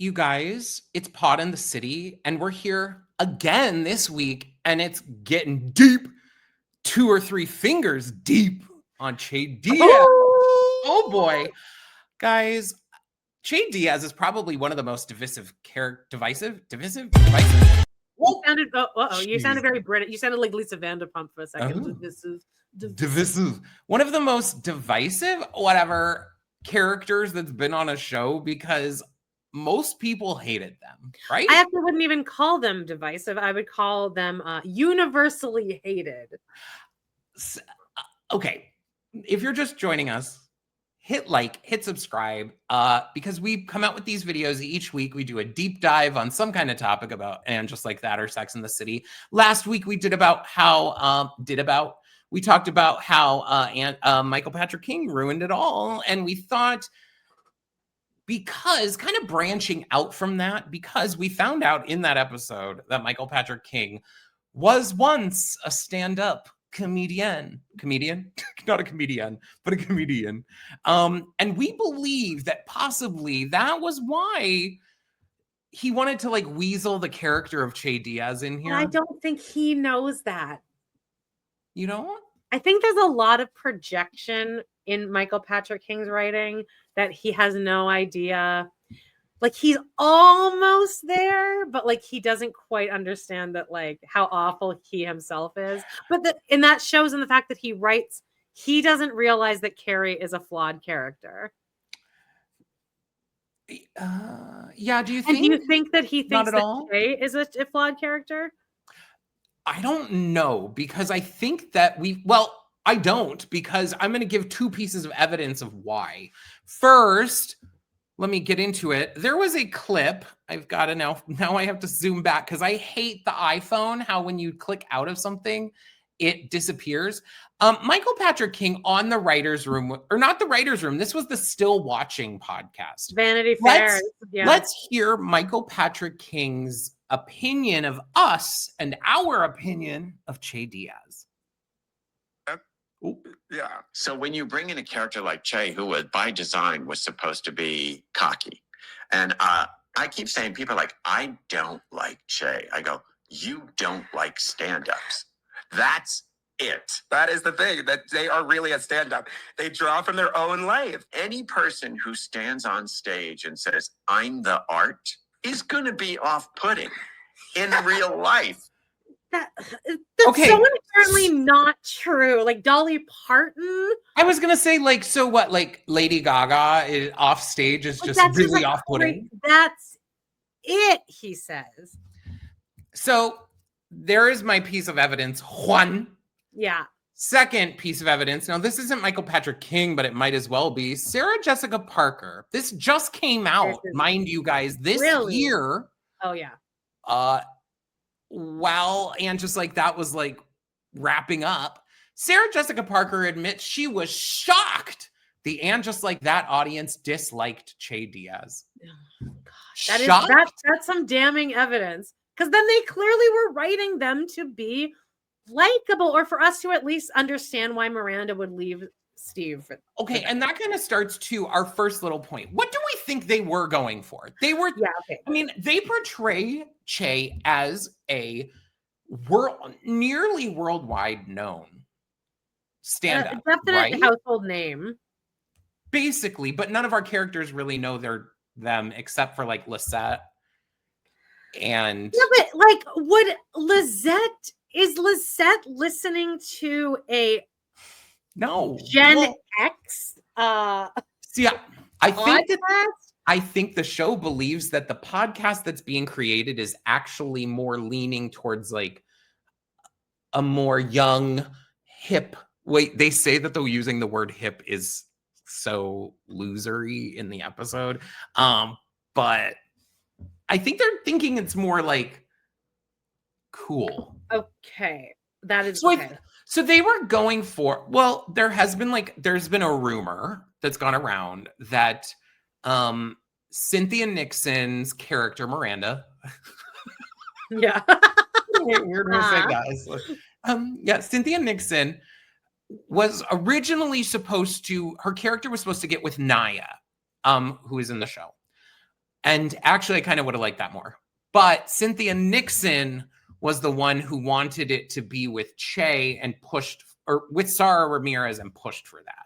you guys, it's Pod in the City, and we're here again this week, and it's getting deep, 2 or 3 fingers deep on Che Diaz. Oh boy. Guys, Che Diaz is probably one of the most divisive. You sounded very British. You sounded like Lisa Vanderpump for a second. Divisive. One of the most divisive, characters that's been on a show, because most people hated them, right? I actually wouldn't even call them divisive. I would call them universally hated. Okay, if you're just joining us, hit like, hit subscribe, because we come out with these videos each week. We do a deep dive on some kind of topic about And Just Like That or Sex in the City. Last week we did about how we talked about how Michael Patrick King ruined it all, and we thought, because kind of branching out from that, because we found out in that episode that Michael Patrick King was once a stand-up comedian, not a comedian, but a comedian. And we believe that possibly that was why he wanted to like weasel the character of Che Diaz in here. I don't think he knows that. You don't? I think there's a lot of projection in Michael Patrick King's writing that he has no idea. Like, he's almost there, but like he doesn't quite understand that, like, how awful he himself is. But that shows in the fact that he writes, he doesn't realize that Carrie is a flawed character. Yeah, do you think? And do you think that he thinks that Che is a flawed character? I don't know, because I think that I don't, because I'm going to give 2 pieces of evidence of why. First, let me get into it. There was a clip. I've got to now I have to zoom back because I hate the iPhone, how when you click out of something, it disappears. Michael Patrick King on the writer's room, or not the writer's room. This was the Still Watching podcast. Vanity Fair. Let's hear Michael Patrick King's opinion of us and our opinion of Che Diaz. Yeah. So when you bring in a character like Che, who was by design was supposed to be cocky, and I keep saying, people are like, I don't like Che. I go, you don't like stand-ups. That's it. That is the thing, that they are really a stand-up. They draw from their own life. Any person who stands on stage and says, I'm the art, is going to be off-putting in real life. That's so inherently not true. Like Dolly Parton. I was gonna say, like, so what? Like Lady Gaga is off stage is just really off-putting. That's it, he says. So there is my piece of evidence. One. Yeah. Second piece of evidence. Now, this isn't Michael Patrick King, but it might as well be. Sarah Jessica Parker. This just came out, mind you guys, this year. Oh yeah. While And Just Like That was like wrapping up, Sarah Jessica Parker admits she was shocked the And Just Like That audience disliked Che Diaz. Oh, gosh. That's some damning evidence, because then they clearly were writing them to be likable, or for us to at least understand why Miranda would leave Steve. Okay, and that kind of starts to our first little point. What do we think they were going for? They were, I mean, they portray Che as a nearly worldwide known stand-up, definite household name, basically. But none of our characters really know them except for like Lisette. And yeah, but like, is Lisette listening to a Gen X? See, I think the show believes that the podcast that's being created is actually more leaning towards like a more young, hip. Wait, they say that though using the word hip is so losery in the episode. But I think they're thinking it's more like cool. Okay. That is so okay. So they were going for, there's been a rumor that's gone around that Cynthia Nixon's character, Miranda. Yeah. Weird to say, guys. Cynthia Nixon was originally her character was supposed to get with Naya, who is in the show. And actually, I kind of would have liked that more. But Cynthia Nixon was the one who wanted it to be with Che and pushed, or with Sara Ramirez and pushed for that.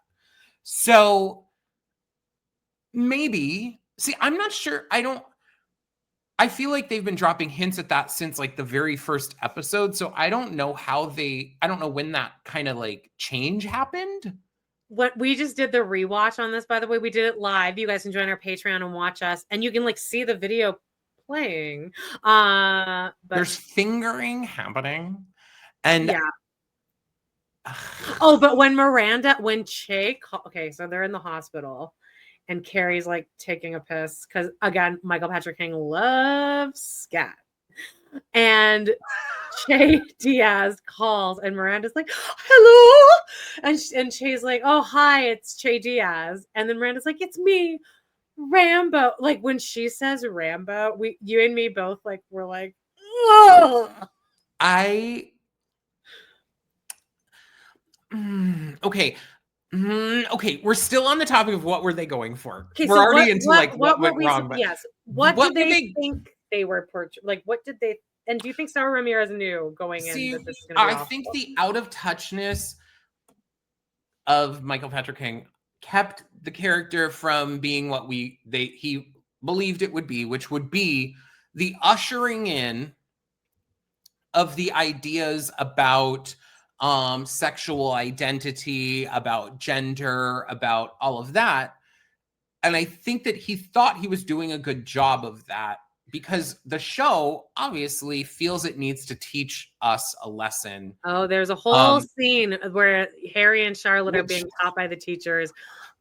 So maybe, see, I'm not sure. I feel like they've been dropping hints at that since like the very first episode. So I don't know I don't know when that kind of like change happened. What we just did the rewatch on this, by the way, we did it live. You guys can join our Patreon and watch us, and you can like see the video playing. But there's fingering happening. And yeah. Oh, but when Che, okay, so they're in the hospital and Carrie's like taking a piss because again, Michael Patrick King loves scat. And Che Diaz calls and Miranda's like, hello. And Che's like, oh, hi, it's Che Diaz. And then Miranda's like, it's me, Rambo. Like when she says Rambo, you and me both like, we're like, oh. Okay. Okay, we're still on the topic of what were they going for. Okay, we're so already into like what went we, wrong. Yes. What did they think they were like? What did they? And do you think Sara Ramirez knew going in that this is going to be awful? I think the out of touchness of Michael Patrick King kept the character from being what he believed it would be, which would be the ushering in of the ideas about sexual identity, about gender, about all of that. And I think that he thought he was doing a good job of that because the show obviously feels it needs to teach us a lesson. Oh, there's a whole scene where Harry and Charlotte are being taught by the teachers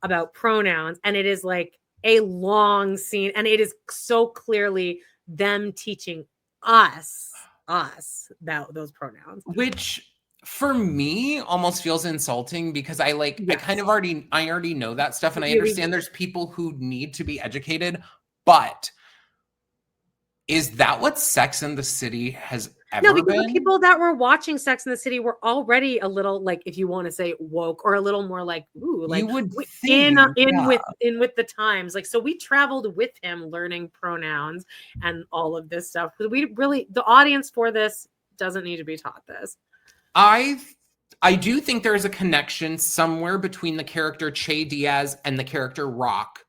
about pronouns. And it is like a long scene. And it is so clearly them teaching us about those pronouns. Which for me almost feels insulting because I already know that stuff. And I understand there's people who need to be educated, but is that what Sex and the City has ever been? The people that were watching Sex and the City were already a little like, if you want to say woke, or a little more like, ooh, like you would in with the times. Like, so we traveled with him learning pronouns and all of this stuff. We really, the audience for this doesn't need to be taught this. I do think there is a connection somewhere between the character Che Diaz and the character Rock.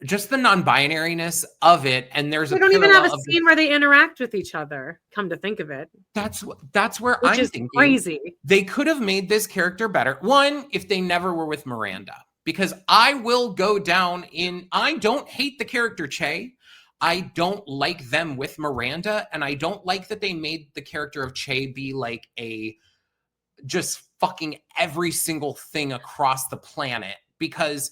Just the non-binariness of it, and they don't even have a scene where they interact with each other. Come to think of it, that's where I'm thinking crazy. They could have made this character better. One, if they never were with Miranda, because I will go down in. I don't hate the character Che. I don't like them with Miranda, and I don't like that they made the character of Che be like just fucking every single thing across the planet, because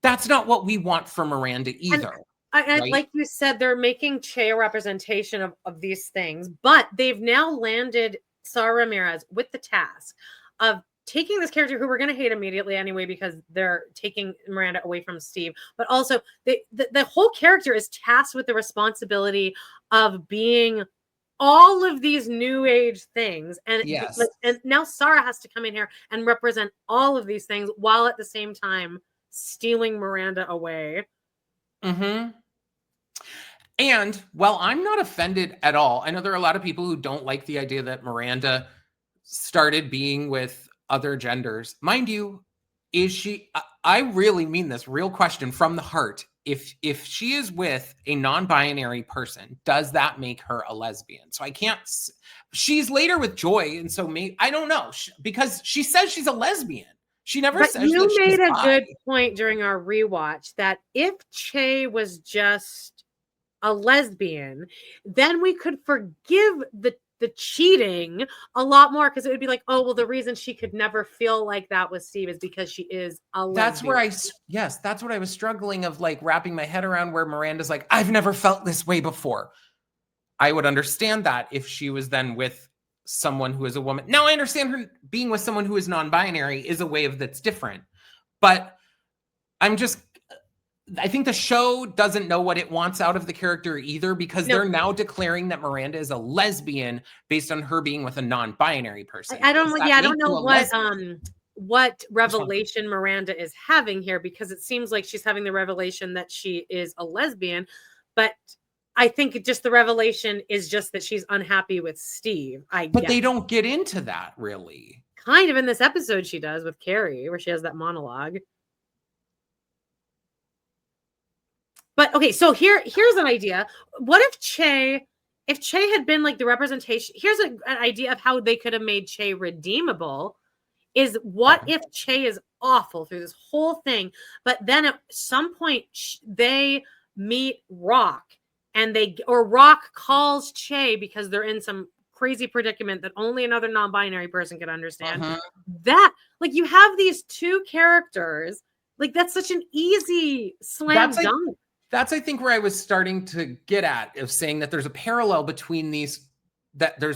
that's not what we want for Miranda either. And like you said, they're making Che a representation of these things, but they've now landed Sara Ramirez with the task of taking this character who we're going to hate immediately anyway, because they're taking Miranda away from Steve, but also the whole character is tasked with the responsibility of being all of these new age things. And, and now Sara has to come in here and represent all of these things while at the same time stealing Miranda away. Mm-hmm. And while I'm not offended at all, I know there are a lot of people who don't like the idea that Miranda started being with other genders. Mind you, is she, I really mean this, real question from the heart. If she is with a non-binary person, does that make her a lesbian? So I can't, she's later with Joy. And so I don't know, because she says she's a lesbian. She never says you that made a good point during our rewatch that if Che was just a lesbian, then we could forgive the cheating a lot more, because it would be like, oh, well, the reason she could never feel like that with Steve is because she is a lesbian. That's what I was struggling of, like, wrapping my head around, where Miranda's like, I've never felt this way before. I would understand that if she was then with someone who is a woman. Now I understand her being with someone who is non-binary is a way of that's different, but I think the show doesn't know what it wants out of the character either, because they're now declaring that Miranda is a lesbian based on her being with a non-binary person. I don't know what revelation Miranda is having here, because it seems like she's having the revelation that she is a lesbian, but I think just the revelation is just that she's unhappy with Steve. But they don't get into that really. Kind of in this episode she does with Carrie, where she has that monologue. But okay, so here's an idea. What if Che had been like the representation? Here's an idea of how they could have made Che redeemable. Is what if Che is awful through this whole thing, but then at some point they meet Rock, and Rock calls Che because they're in some crazy predicament that only another non-binary person can understand. That, like, you have these two characters, like, that's such an easy slam dunk. That's, I think, where I was starting to get at, of saying that there's a parallel between these, that there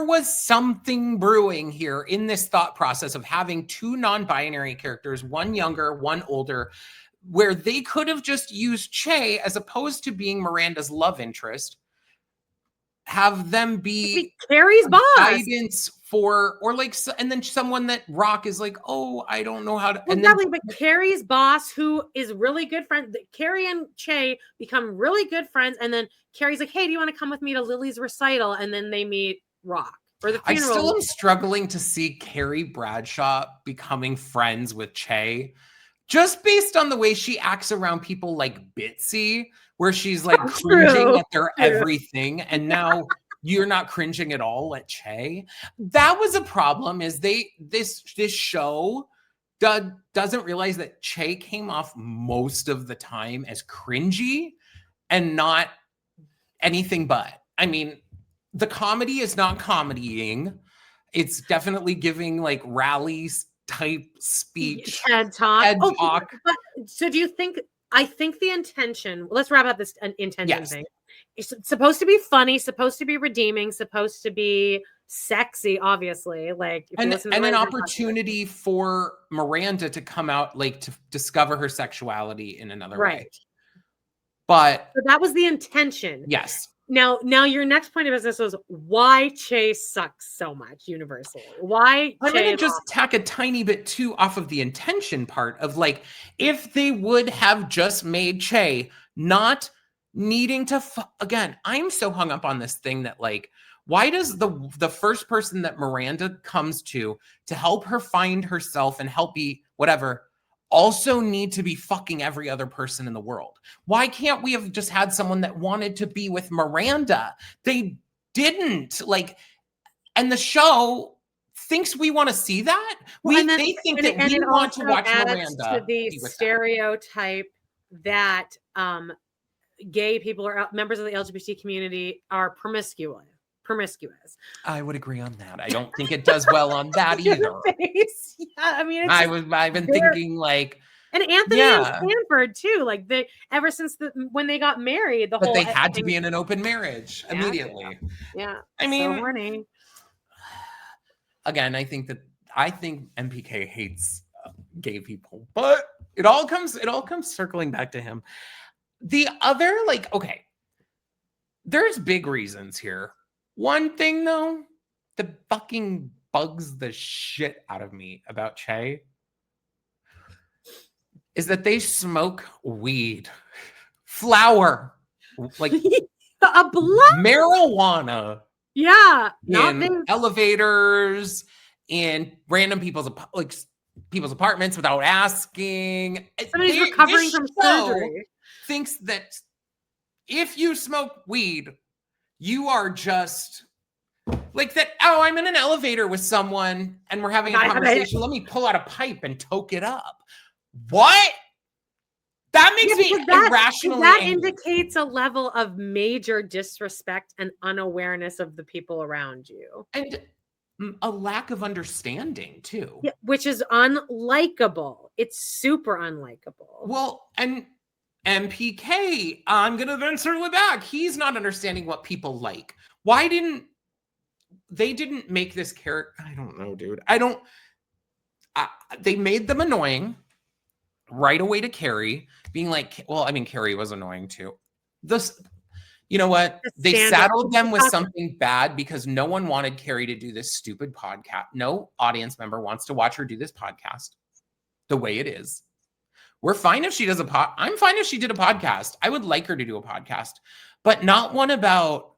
was something brewing here in this thought process of having two non-binary characters, one younger, one older, where they could have just used Che as opposed to being Miranda's love interest, have them be Carrie's boss, guidance for, or like, and then someone that Rock is like, oh, I don't know how to. And exactly, but Carrie's boss, who is really good friend, Carrie and Che become really good friends, and then Carrie's like, hey, do you want to come with me to Lily's recital? And then they meet Rock. Or the funeral. I still am struggling to see Carrie Bradshaw becoming friends with Che, just based on the way she acts around people like Bitsy, where she's like cringing at their everything, and now you're not cringing at all at Che. That was a problem. Is this show doesn't realize that Che came off most of the time as cringy and not anything but. I mean, the comedy is not comedying. It's definitely giving like rallies type speech, TED talk. But, so do you think? I think the intention. Let's wrap up this intention thing. It's supposed to be funny, supposed to be redeeming, supposed to be sexy. Obviously, like and an opportunity for Miranda to come out, like to discover her sexuality in another way. But so that was the intention. Yes. Now your next point of business was why Che sucks so much universally. Why I'm going to just tack a tiny bit too off of the intention part of, like, if they would have just made Che not needing to again, I'm so hung up on this thing that, like, why does the first person that Miranda comes to help her find herself and help be whatever also need to be fucking every other person in the world? Why can't we have just had someone that wanted to be with Miranda? They didn't, like, and the show thinks we want to see that. They think that we want to watch Miranda. To the stereotype that gay people or members of the LGBT community are promiscuous. I would agree on that. I don't think it does well on that either. Yeah, I mean, I've been thinking, like, and Anthony and Stanford too. Like, ever since when they got married, but they had to be in an open marriage immediately. Yeah, I mean, so horny. Again, I think MPK hates gay people, but it all comes circling back to him. The other, like, okay, there's big reasons here. One thing, though, that fucking bugs the shit out of me about Che is that they smoke weed, flower, like a blunt, marijuana. Yeah, in elevators, in random people's apartments without asking. Somebody's recovering from surgery. Thinks that if you smoke weed, you are just like that. Oh, I'm in an elevator with someone and we're having a conversation. Let me pull out a pipe and toke it up. What? That makes me irrationally that angry. Indicates a level of major disrespect and unawareness of the people around you. And a lack of understanding, too. Yeah, which is unlikable. It's super unlikable. Well, and MPK, I'm going to then circle it back. He's not understanding what people like. Why didn't they make this character? I don't know, dude. They made them annoying right away to Carrie, being like, well, I mean, Carrie was annoying too. You know what? The They stand-up saddled them with podcast. something bad because no one wanted Carrie to do this stupid podcast. No audience member wants to watch her do this podcast the way it is. We're fine if she does I'm fine if she did a podcast. I would like her to do a podcast, but not one about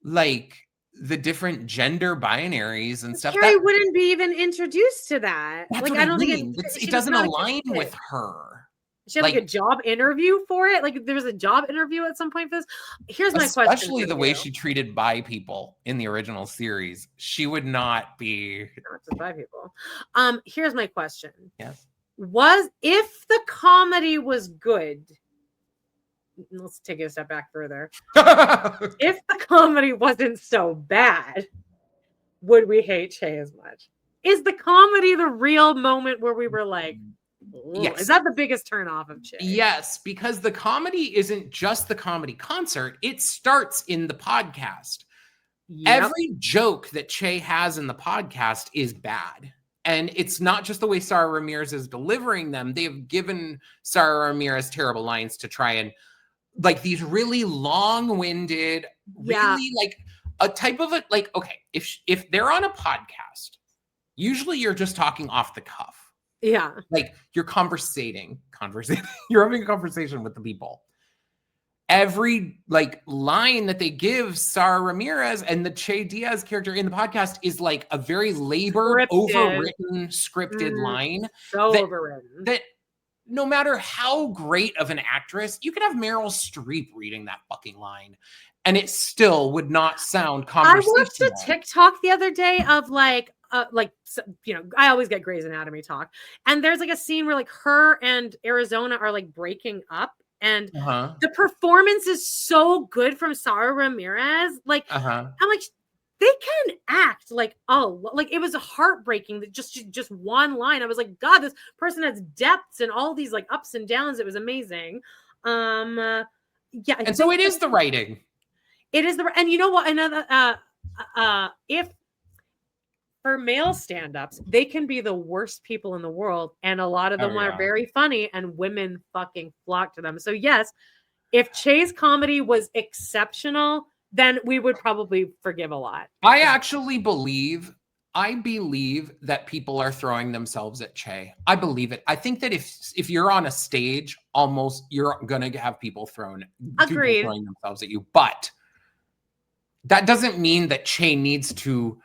like the different gender binaries and stuff. Carrie wouldn't be even introduced to that. That's Like, what I don't mean. think It doesn't align with her. She had like a job interview for it. Like there was a job interview at some point for this. Here's my question. Especially the way she treated bi people in the original series. She would not be. Not just bi people. Here's my question. Yes. If the comedy was good, let's take it a step back further. If the comedy wasn't so bad, would we hate Che as much? Is the comedy the real moment where we were like, yes. Is that the biggest turnoff of Che? Yes, because the comedy isn't just the comedy concert. It starts in the podcast. Yep. Every joke that Che has in the podcast is bad. And it's not just the way Sara Ramirez is delivering them. They have given Sara Ramirez terrible lines to try and like these really long-winded, really like a type of it. Like, okay, if they're on a podcast, usually you're just talking off the cuff. Yeah. Like you're conversating. You're having a conversation with the people. Every like line that they give Sara Ramirez and the Che Diaz character in the podcast is like a very labored, overwritten, scripted line. So overwritten. That no matter how great of an actress, you could have Meryl Streep reading that fucking line and it still would not sound conversational. I watched a TikTok the other day of like, I always get Grey's Anatomy talk. And there's like a scene where like her and Arizona are like breaking up. And the performance is so good from Sara Ramirez. Like, I'm like, they can act like, like it was heartbreaking that just one line. I was like, God, this person has depths and all these like ups and downs. It was amazing. And so it is the writing. It is and you know what? Another, if for male stand-ups, they can be the worst people in the world. And a lot of them are very funny and women fucking flock to them. So yes, if Che's comedy was exceptional, then we would probably forgive a lot. I believe that people are throwing themselves at Che. I believe it. I think that if you're on a stage, almost you're going to have people throwing themselves at you. But that doesn't mean that Che needs to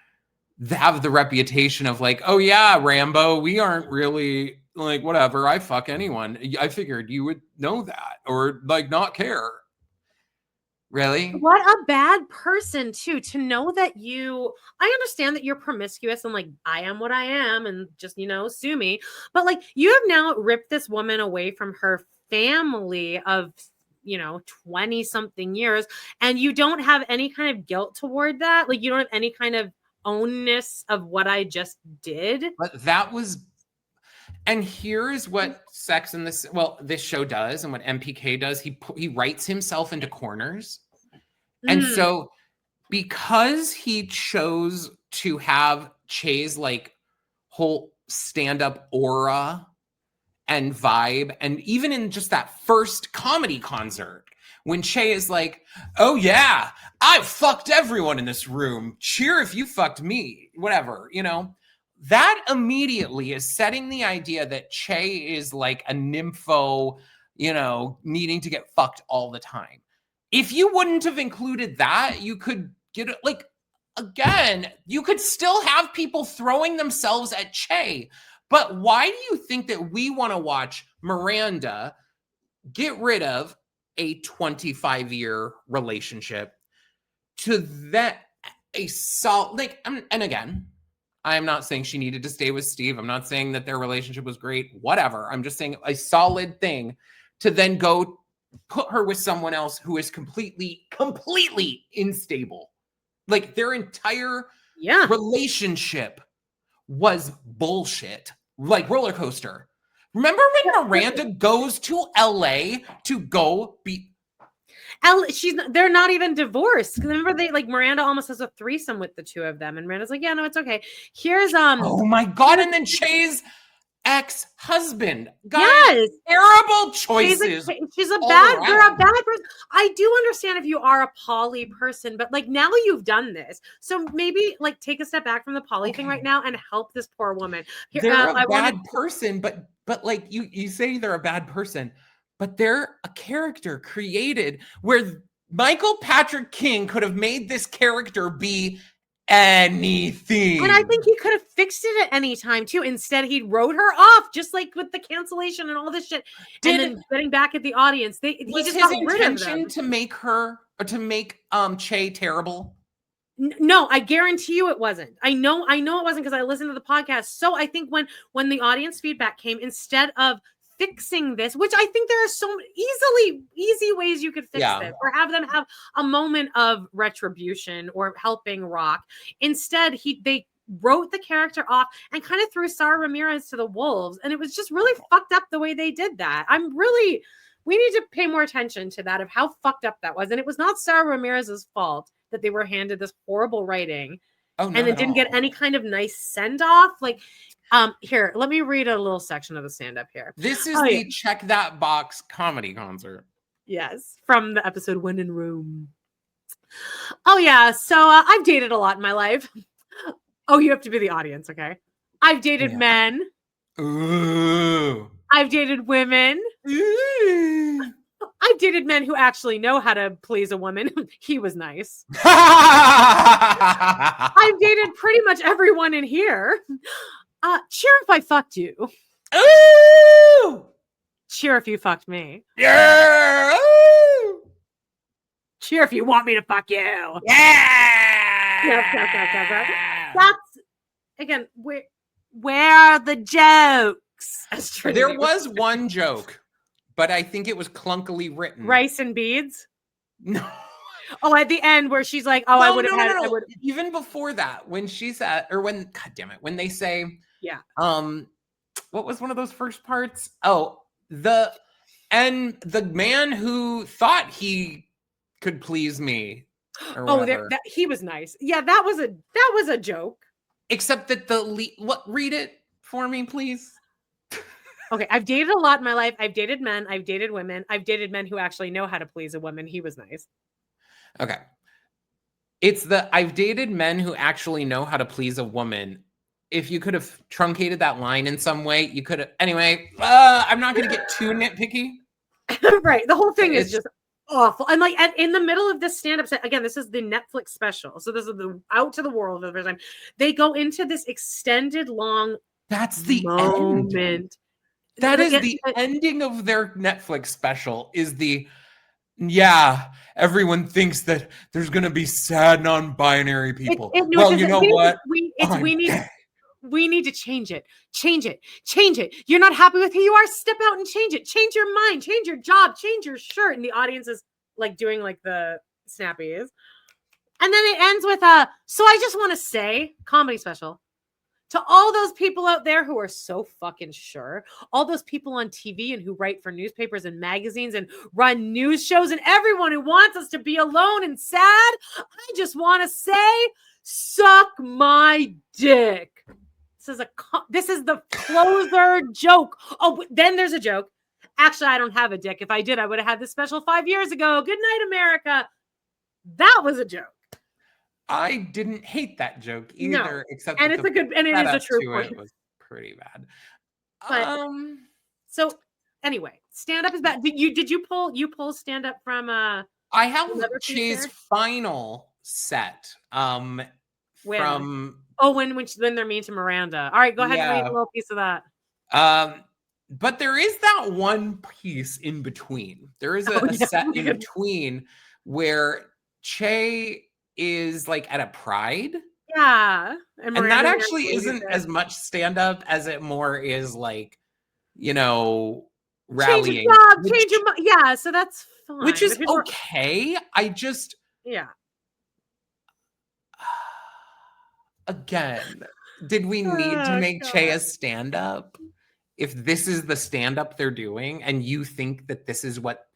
have the reputation of like, oh yeah, Rambo, we aren't really like whatever. I fuck anyone. I figured you would know that or like not care. Really? What a bad person too, to know that I understand that you're promiscuous and like, I am what I am and just, sue me. But like, you have now ripped this woman away from her family of, 20 something years. And you don't have any kind of guilt toward that. Like you don't have any kind of ownness of what I just did. But that was, and here's what this show does and what MPK does. He writes himself into corners. And so because he chose to have Che's like whole stand-up aura and vibe, and even in just that first comedy concert, when Che is like, oh yeah, I fucked everyone in this room. Cheer if you fucked me, whatever, that immediately is setting the idea that Che is like a nympho, needing to get fucked all the time. If you wouldn't have included that, you could get it like, again, you could still have people throwing themselves at Che. But why do you think that we want to watch Miranda get rid of a 25-year relationship to that a solid like and again, I'm not saying she needed to stay with Steve. I'm not saying that their relationship was great, whatever. I'm just saying a solid thing to then go put her with someone else who is completely unstable. Like their entire relationship was bullshit, like roller coaster. Remember when Miranda goes to LA to go be they're not even divorced. Remember Miranda almost has a threesome with the two of them, and Miranda's like, yeah, no, it's okay. Here's oh my God, and then Che's ex-husband. Guys, Yes. terrible She's choices. a all bad, you're a around. bad person. I do understand if you are a poly person, but like now you've done this. So maybe like take a step back from the poly thing right now and help this poor woman. Here, They're a bad person, but like you say they're a bad person, but they're a character created where Michael Patrick King could have made this character be anything. And I think he could have fixed it at any time too. Instead, he wrote her off, just like with the cancellation and all this shit. And then getting back at the audience, he just got rid of them. To make her or to make Che terrible. No, I guarantee you it wasn't. I know it wasn't because I listened to the podcast. So I think when the audience feedback came, instead of fixing this, which I think there are so easy ways you could fix this, or have them have a moment of retribution or helping Rock. Instead, they wrote the character off and kind of threw Sara Ramirez to the wolves, and it was just really fucked up the way they did that. We need to pay more attention to that, of how fucked up that was. And it was not Sara Ramirez's fault that they were handed this horrible writing and it didn't get any kind of nice send off. Like, here, let me read a little section of the stand up here. This is the Check That Box comedy concert. Yes, from the episode When in Rome. Oh, yeah. So I've dated a lot in my life. Oh, you have to be the audience. Okay. I've dated men. Ooh. I've dated women. Ooh. I've dated men who actually know how to please a woman. He was nice. I've dated pretty much everyone in here. Cheer if I fucked you. Ooh. Cheer if you fucked me. Yeah. Ooh. Cheer if you want me to fuck you. Yeah. That's, again, where are the jokes? There was one joke, but I think it was clunkily written. Rice and beads? No. Oh, at the end where she's like, "Oh, I would have had." No. I would. Even before that, when she said, or when, God damn it, when they say, what was one of those first parts? Oh, the man who thought he could please me. Oh, he was nice. Yeah, that was a joke. Except that read it for me, please. Okay, I've dated a lot in my life. I've dated men. I've dated women. I've dated men who actually know how to please a woman. He was nice. Okay. I've dated men who actually know how to please a woman. If you could have truncated that line in some way, you could have. Anyway, I'm not going to get too nitpicky. Right. The whole thing is just awful. And like in the middle of this stand-up set, again, this is the Netflix special. So this is the out to the world for the first time. They go into this extended long That's the moment. End. That is the ending of their Netflix special, is everyone thinks that there's going to be sad non-binary people. Well, you know what? We need to change it. Change it. You're not happy with who you are? Step out and change it. Change your mind. Change your job. Change your shirt. And the audience is like doing like the snappies. And then it ends with so I just want to say, comedy special. To all those people out there who are so fucking sure, all those people on TV and who write for newspapers and magazines and run news shows, and everyone who wants us to be alone and sad, I just want to say, suck my dick. This is the closer joke. Oh, then there's a joke. Actually, I don't have a dick. If I did, I would have had this special 5 years ago. Good night, America. That was a joke. I didn't hate that joke either, except and it's a good, and it is a true point. It was pretty bad. But, so anyway, stand up is bad. Did you pull stand up from I have Che's final set from when they're mean to Miranda. All right, go ahead and read a little piece of that. But there is that one piece in between. There is a set in between where Che is like at a pride. Yeah. And that actually isn't as much stand-up as it more is like, rallying. Change your job, change your yeah, so that's fine. Which is okay. I just again, did we need to make Che a stand-up? If this is the stand-up they're doing, and you think that this is what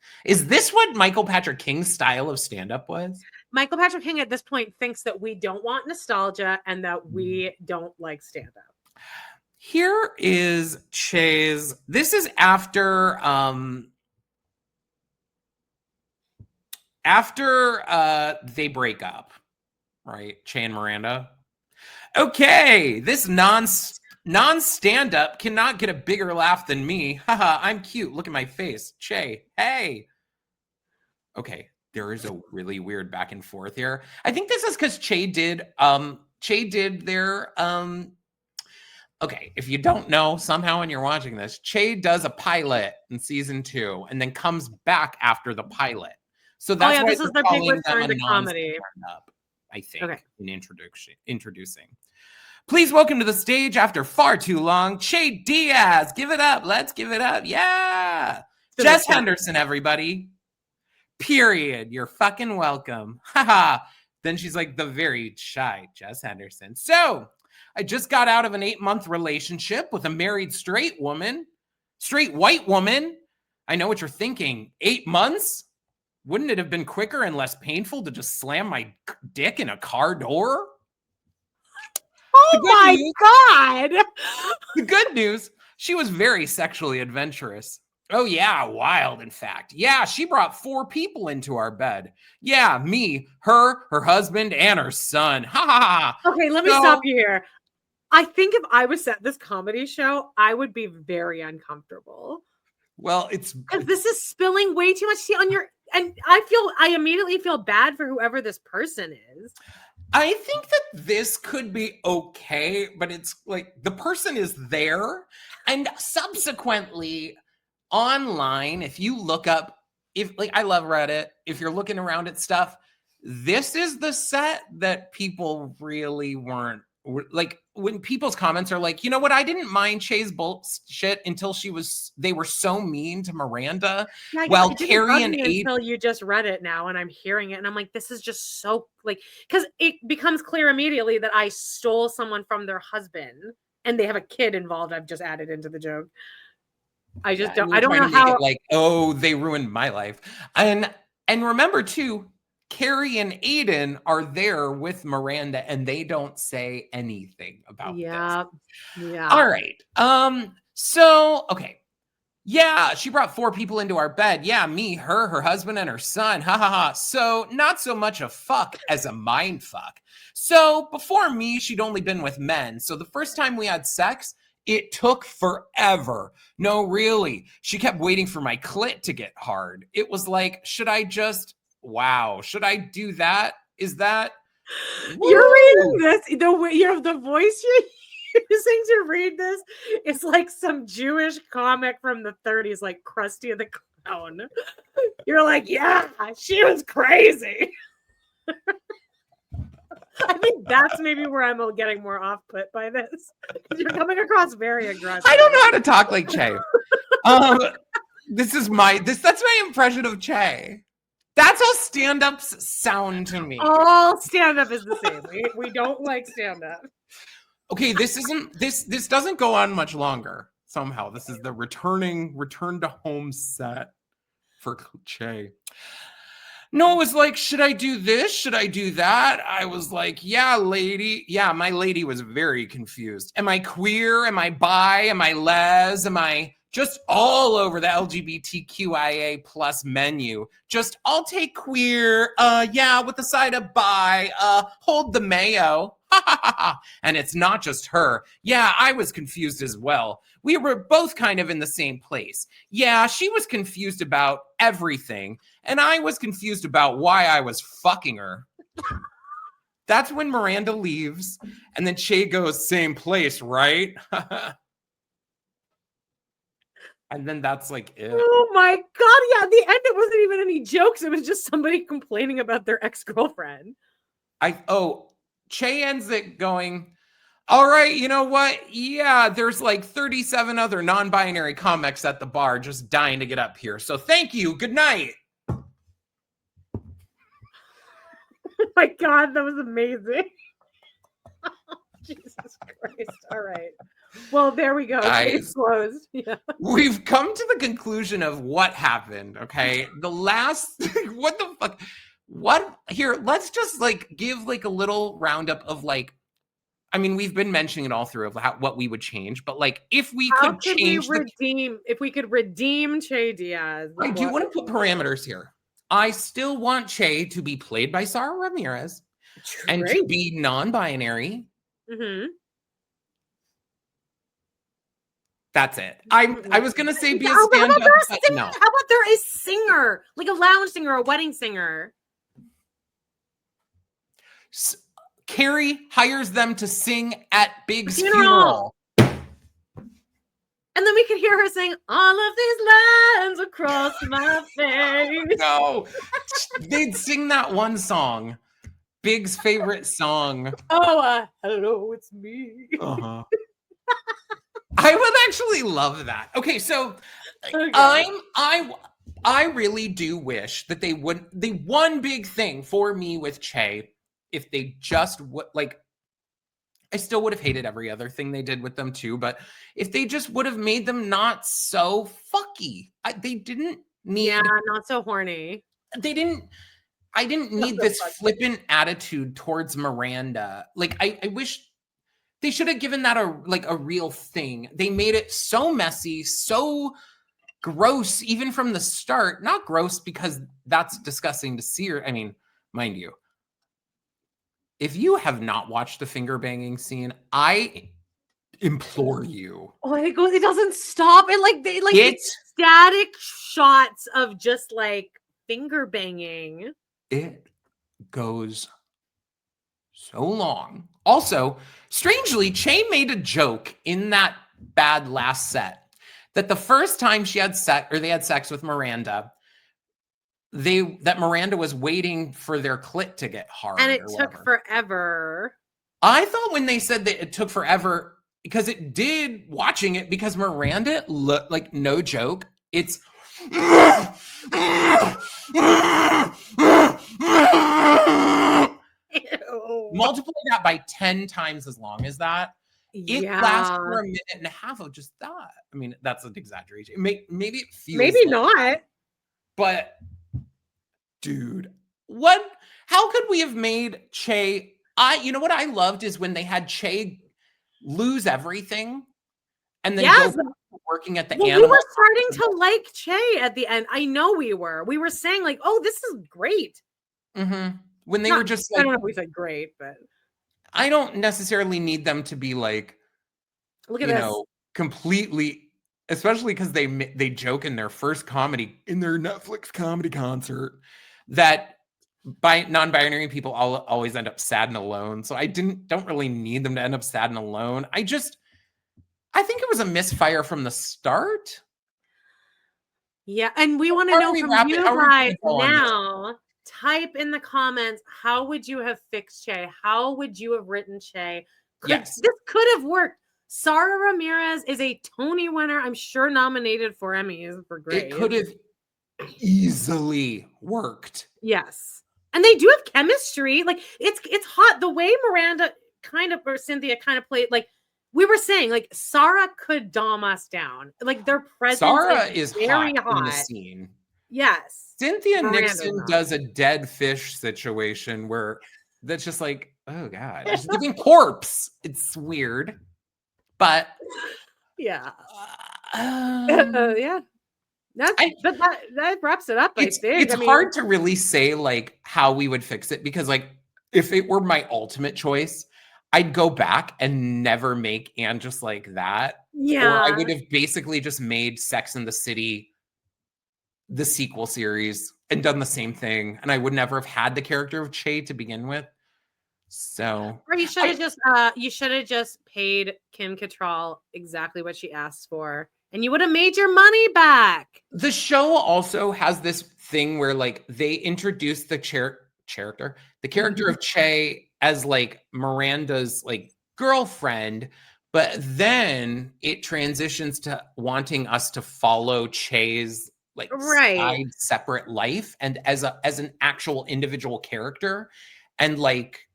Michael Patrick King's style of stand-up was? Michael Patrick King at this point thinks that we don't want nostalgia and that we don't like stand-up. Here is Che's. This is after they break up, right? Che and Miranda. Okay, this non-stand-up cannot get a bigger laugh than me. Haha, I'm cute. Look at my face. Che, hey. Okay, there is a really weird back and forth here. I think this is because Che did their okay, if you don't know, somehow when you're watching this, Che does a pilot in season 2 and then comes back after the pilot. So that's why this is their big return to comedy. Up, I think, Okay. in introducing. Please welcome to the stage after far too long, Che Diaz. Give it up. Let's give it up. Yeah. Jess Henderson, everybody. Period. You're fucking welcome. Haha. Then she's like the very shy Jess Henderson. So I just got out of an 8-month relationship with a married straight white woman. I know what you're thinking. 8 months? Wouldn't it have been quicker and less painful to just slam my dick in a car door? Oh my God. The good news, she was very sexually adventurous. Oh yeah, wild in fact. Yeah, she brought 4 people into our bed. Yeah, me, her husband, and her son. Ha ha ha. Okay, let me stop you here. I think if I was at this comedy show, I would be very uncomfortable. Well, it's because this is spilling way too much tea on your, and I immediately feel bad for whoever this person is. I think that this could be okay, but it's like the person is there, and subsequently online, if you look up, I love Reddit, if you're looking around at stuff, this is the set that people really weren't like. When people's comments are like, you know what, I didn't mind Che's bullshit until they were so mean to Miranda. Yeah, well, Carrie and Aiden, until you just read it now, and I'm hearing it, and I'm like, this is just so like, because it becomes clear immediately that I stole someone from their husband, and they have a kid involved. I've just added into the joke. I just don't. I don't know how. Like, oh, they ruined my life, and remember too. Carrie and Aiden are there with Miranda and they don't say anything about this. Yeah. All right. So, okay. Yeah, she brought 4 people into our bed. Yeah, me, her husband, and her son. Ha ha ha. So, not so much a fuck as a mind fuck. So, before me, she'd only been with men. So, the first time we had sex, it took forever. No, really. She kept waiting for my clit to get hard. It was like, should I do that? Is that you're reading this? The voice you're using to read this is like some Jewish comic from the 30s, like Krusty the Clown. You're like, yeah, she was crazy. I think that's maybe where I'm getting more off-put by this. You're coming across very aggressive. I don't know how to talk like Che. That's my impression of Che. That's how stand-ups sound to me. All stand-up is the same. We don't like stand-up. Okay, this doesn't go on much longer. Somehow, this is the return to home set for Che. No, it was like, should I do this? Should I do that? I was like, yeah, lady. Yeah, my lady was very confused. Am I queer? Am I bi? Am I les? Am I just all over the LGBTQIA plus menu? Just, I'll take queer. Yeah, with the side of bi. Hold the mayo. And it's not just her. Yeah, I was confused as well. We were both kind of in the same place. Yeah, she was confused about everything, and I was confused about why I was fucking her. That's when Miranda leaves, and then Che goes, same place, right? And then that's like it. Oh my God. Yeah, at the end, it wasn't even any jokes. It was just somebody complaining about their ex-girlfriend. Che ends it going, all right, you know what? Yeah, there's like 37 other non-binary comics at the bar just dying to get up here. So thank you. Good night. Oh my God, that was amazing. Jesus Christ. All right. Well, there we go. Case closed. Yeah. We've come to the conclusion of what happened, okay? The last, what the fuck? What? Here, let's just like give like a little roundup of like, I mean, we've been mentioning it all through of what we would change, but like if we How could could change we redeem if we could redeem Che Diaz? I do want to put parameters here. I still want Che to be played by Sarah Ramirez and to be non-binary. Mm-hmm. That's it. I was gonna say be a How stand-up, about but no. How about there a singer, like a lounge singer, a wedding singer? Carrie hires them to sing at Big's Funeral. funeral. And then we could hear her sing all of these lines across my face. No, they'd sing that one song, Big's favorite song. Oh, hello, it's me. Uh-huh. I would actually love that. Okay, so Okay. I really do wish that they would. The one big thing for me with Che, if they just would like, I still would have hated every other thing they did with them too, but if they just would have made them not so fucky, they didn't need. Yeah, not so horny. They didn't. I didn't need this flippant attitude towards Miranda. Like I wish they should have given that a real thing. They made it so messy, so gross, even from the start. Not gross because that's disgusting to see. I mean, mind you, if you have not watched the finger banging scene, I implore you. Oh, it goes. It doesn't stop. It's static shots of just like finger banging. It goes so long. Also, strangely, Che made a joke in that bad last set that the first time they had sex with Miranda, that Miranda was waiting for their clit to get hard. And it took forever. I thought when they said that it took forever, because it did watching it, because Miranda looked like, no joke, it's multiply that by 10 times as long as that. It lasts for a minute and a half of just that. I mean, that's an exaggeration. Maybe it feels maybe not. But dude, how could we have made Che? You know what I loved is when they had Che lose everything and then go back to working at the animal. We were starting to like Che at the end. I know we were. We were saying like, oh, this is great. Mm-hmm. When they were just like, I don't know if we said great, but I don't necessarily need them to be like, look at this. Completely, especially because they joke in their first comedy, in their Netflix comedy concert, that non-binary people always end up sad and alone. So I don't really need them to end up sad and alone. I think it was a misfire from the start. Yeah, and we want to know from you guys now. Type in the comments, how would you have fixed Che? How would you have written Che? Yes. This could have worked. Sarah Ramirez is a Tony winner. I'm sure nominated for Emmys for great. It could have easily worked. Yes. And they do have chemistry. Like it's hot. The way Miranda or Cynthia kind of played, like we were saying, like Sarah could dom us down. Like their presence Sarah is very hot in the scene. Yes. Cynthia Nixon does a dead fish situation where that's just like, oh God, she's giving corpse. It's weird. But yeah. Yeah. That wraps it up, I think. It's hard to really say like how we would fix it, because like if it were my ultimate choice, I'd go back and never make Anne just like that. Yeah. Or I would have basically just made Sex and the City the sequel series and done the same thing, and I would never have had the character of Che to begin with. So, or you should have just paid Kim Cattrall exactly what she asked for, and you would have made your money back. The show also has this thing where like they introduce the character of Che as like Miranda's like girlfriend, but then it transitions to wanting us to follow Che's like side separate life and as an actual individual character, and like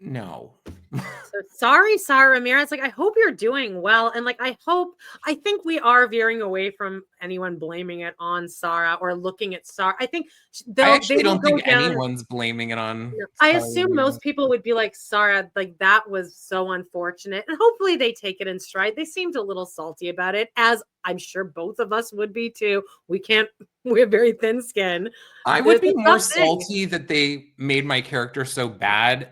No. So sorry, Sarah Ramirez. Like, I hope you're doing well. And like, I think we are veering away from anyone blaming it on Sarah or looking at Sarah. I think I they actually will don't go think down. anyone's blaming it on. I Sarah assume Ramirez. most people would be like, Sarah, like that was so unfortunate. And hopefully they take it in stride. They seemed a little salty about it, as I'm sure both of us would be too. We have very thin skin. I would be It's a more tough thing. salty that they made my character so bad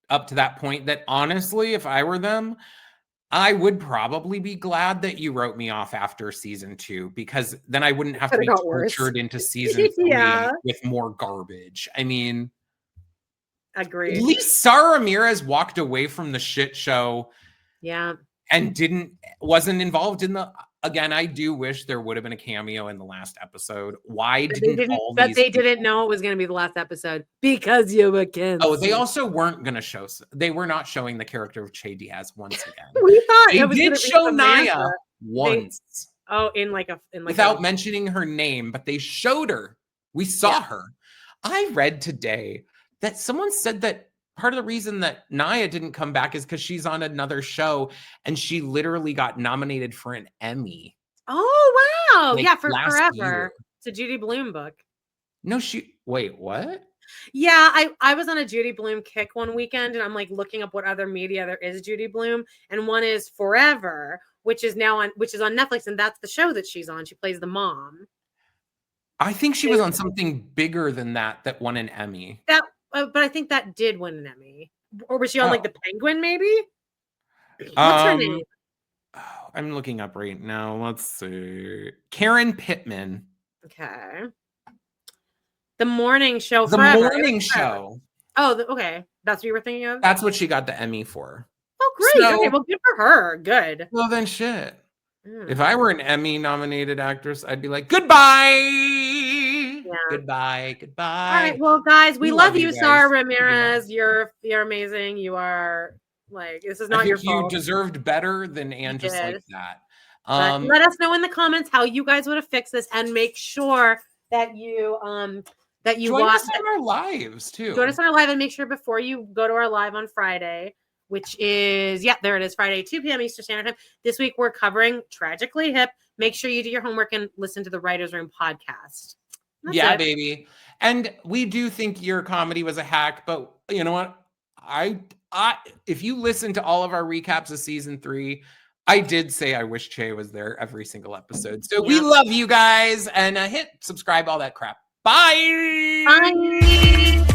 up to that point that honestly, if I were them, I would probably be glad that you wrote me off after season 2, because then I wouldn't have to be Could've got worse. tortured into season 3 Yeah. with more garbage. I mean, Agreed. at least Sarah Ramirez walked away from the shit show Yeah. and wasn't involved in the. Again, I do wish there would have been a cameo in the last episode. Why didn't all these? They didn't know it was going to be the last episode because you were kids. Oh, they also weren't going to show. They were not showing the character of Che Diaz once again. We thought They it was did gonna be show Samantha. Naya once. Without mentioning her name, but they showed her. We saw her. I read today that someone said that part of the reason that Naya didn't come back is because she's on another show and she literally got nominated for an Emmy. Oh, wow. Like, Yeah, for last Forever. year. It's a Judy Blume book. No, wait, what? Yeah, I was on a Judy Blume kick one weekend, and I'm like looking up what other media there is Judy Blume, and one is Forever, which is on Netflix, and that's the show that she's on. She plays the mom. I think she was on something bigger than that won an Emmy. But I think that did win an Emmy. Or was she on like the Penguin, maybe? What's her name? I'm looking up right now. Let's see. Karen Pittman. Okay. The morning show. The Forever. morning show. Oh, okay. That's what you were thinking of? That's what she got the Emmy for. Oh, great. So, okay, well, good for her. Good. Well, then shit. If I were an Emmy-nominated actress, I'd be like, goodbye. Yeah. Goodbye. All right. Well, guys, we love you, Sarah Ramirez. You're amazing. You are like, this is not your fault. You deserved better than Anne just like that. Let us know in the comments how you guys would have fixed this, and make sure that you join us on our lives too. Join us on our live, and make sure before you go to our live on Friday, which is there it is, Friday 2 p.m. Eastern Standard Time. This week we're covering Tragically Hip. Make sure you do your homework and listen to the Writers Room podcast. That's it. Baby. And we do think your comedy was a hack, but you know what? I if you listen to all of our recaps of season 3, I did say I wish Che was there every single episode. So we love you guys, and hit subscribe, all that crap. Bye. Bye.